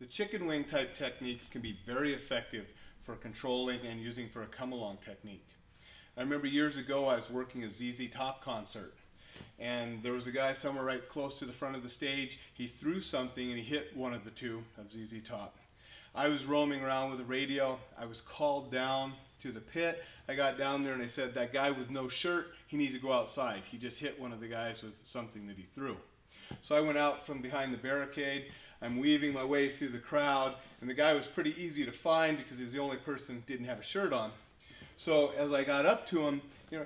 The chicken wing type techniques can be very effective for controlling and using for a come-along technique. I remember years ago I was working a ZZ Top concert, and there was a guy somewhere right close to the front of the stage. He threw something and he hit one of the two of ZZ Top. I was roaming around with a radio. I was called down to the pit. I got down there and they said, that guy with no shirt, he needs to go outside. He just hit one of the guys with something that he threw. So I went out from behind the barricade. I'm weaving my way through the crowd, and the guy was pretty easy to find because he was the only person who didn't have a shirt on. So as I got up to him,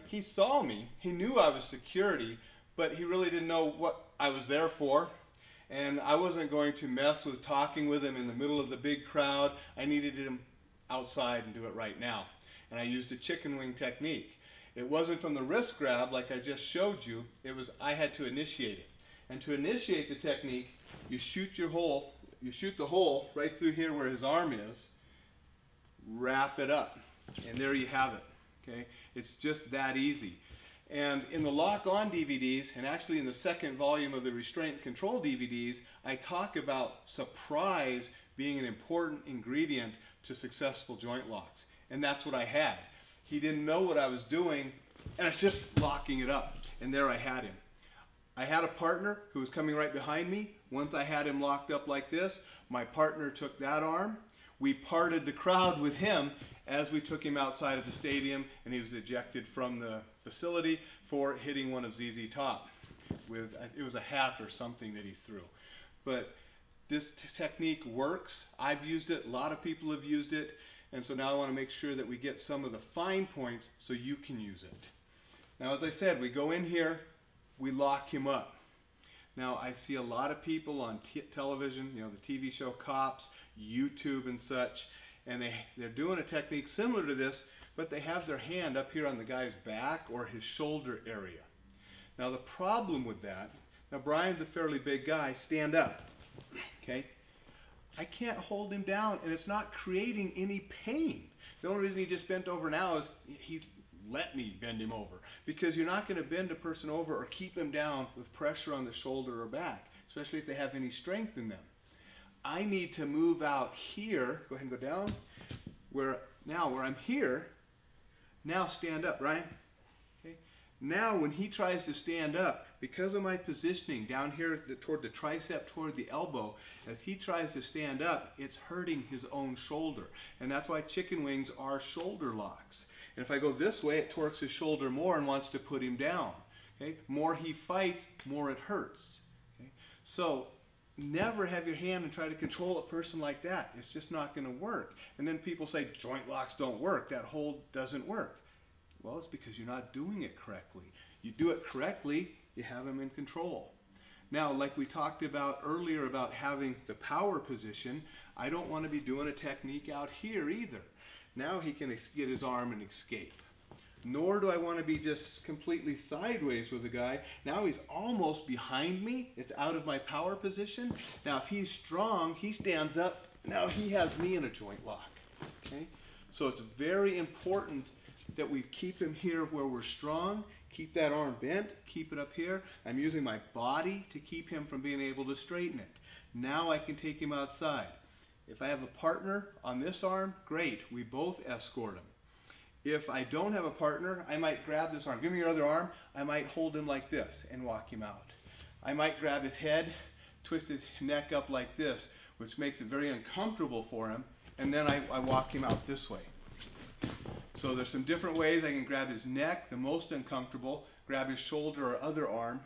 he saw me. He knew I was security, but he really didn't know what I was there for. And I wasn't going to mess with talking with him in the middle of the big crowd. I needed him outside and do it right now. And I used a chicken wing technique. It wasn't from the wrist grab like I just showed you. It was I had to initiate it. And to initiate the technique, you shoot the hole right through here where his arm is, wrap it up, and there you have it. Okay? It's just that easy. And in the lock-on DVDs, and actually in the second volume of the Restraint and Control DVDs, I talk about surprise being an important ingredient to successful joint locks. And that's what I had. He didn't know what I was doing, and it's just locking it up. And there I had him. I had a partner who was coming right behind me. Once I had him locked up like this, my partner took that arm. We parted the crowd with him as we took him outside of the stadium, and he was ejected from the facility for hitting one of ZZ Top with, it was a hat or something that he threw. But this technique works. I've used it, a lot of people have used it, and so now I want to make sure that we get some of the fine points so you can use it. Now, as I said, we go in here, we lock him up. Now, I see a lot of people on television, the TV show Cops, YouTube and such, and they're doing a technique similar to this, but they have their hand up here on the guy's back or his shoulder area. Now, the problem with that, now Brian's a fairly big guy, stand up, okay? I can't hold him down, and it's not creating any pain. The only reason he just bent over now is he let me bend him over, because you're not going to bend a person over or keep him down with pressure on the shoulder or back, especially if they have any strength in them. I need to move out here, go ahead and go down, where I'm here, now stand up, right? Okay. Now when he tries to stand up, because of my positioning down here toward the tricep, toward the elbow, as he tries to stand up, it's hurting his own shoulder. And that's why chicken wings are shoulder locks. And if I go this way, it torques his shoulder more and wants to put him down. Okay? More he fights, more it hurts. Okay? So never have your hand and try to control a person like that. It's just not going to work. And then people say joint locks don't work. That hold doesn't work. Well, it's because you're not doing it correctly. You do it correctly, you have him in control. Now, like we talked about earlier about having the power position, I don't want to be doing a technique out here either. Now he can get his arm and escape. Nor do I want to be just completely sideways with the guy. Now he's almost behind me. It's out of my power position. Now if he's strong, he stands up. Now he has me in a joint lock. Okay? So it's very important that we keep him here where we're strong. Keep that arm bent. Keep it up here. I'm using my body to keep him from being able to straighten it. Now I can take him outside. If I have a partner on this arm, great. We both escort him. If I don't have a partner, I might grab this arm. Give me your other arm. I might hold him like this and walk him out. I might grab his head, twist his neck up like this, which makes it very uncomfortable for him, and then I walk him out this way. So there's some different ways I can grab his neck, the most uncomfortable, grab his shoulder or other arm.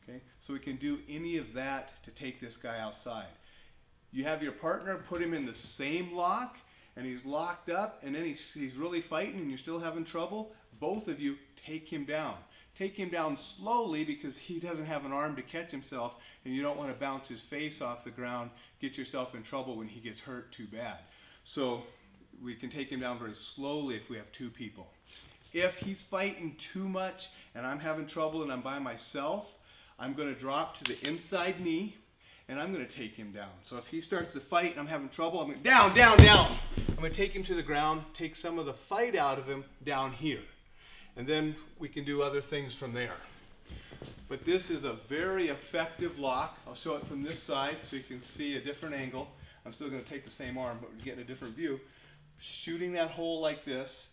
Okay? So we can do any of that to take this guy outside. You have your partner, put him in the same lock, and he's locked up, and then he's really fighting and you're still having trouble. Both of you take him down. Take him down slowly because he doesn't have an arm to catch himself, and you don't want to bounce his face off the ground, get yourself in trouble when he gets hurt too bad. So we can take him down very slowly if we have two people. If he's fighting too much and I'm having trouble and I'm by myself, I'm going to drop to the inside knee, and I'm going to take him down. So if he starts to fight and I'm having trouble, I'm going to down, down, down. I'm going to take him to the ground, take some of the fight out of him down here. And then we can do other things from there. But this is a very effective lock. I'll show it from this side so you can see a different angle. I'm still going to take the same arm, but we're getting a different view. Shooting that hole like this,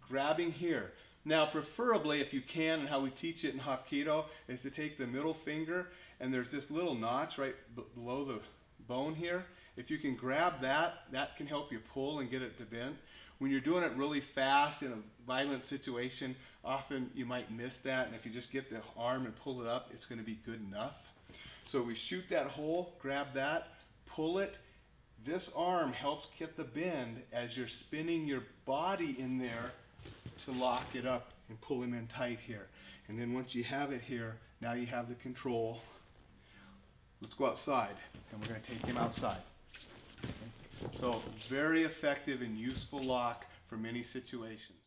grabbing here. Now, preferably, if you can, and how we teach it in Hapkido, is to take the middle finger, and there's this little notch right below the bone here. If you can grab that, that can help you pull and get it to bend. When you're doing it really fast in a violent situation, often you might miss that, and if you just get the arm and pull it up, it's going to be good enough. So we shoot that hole, grab that, pull it. This arm helps get the bend as you're spinning your body in there to lock it up and pull him in tight here. And then once you have it here, now you have the control. Let's go outside, and we're going to take him outside. Okay? So very effective and useful lock for many situations.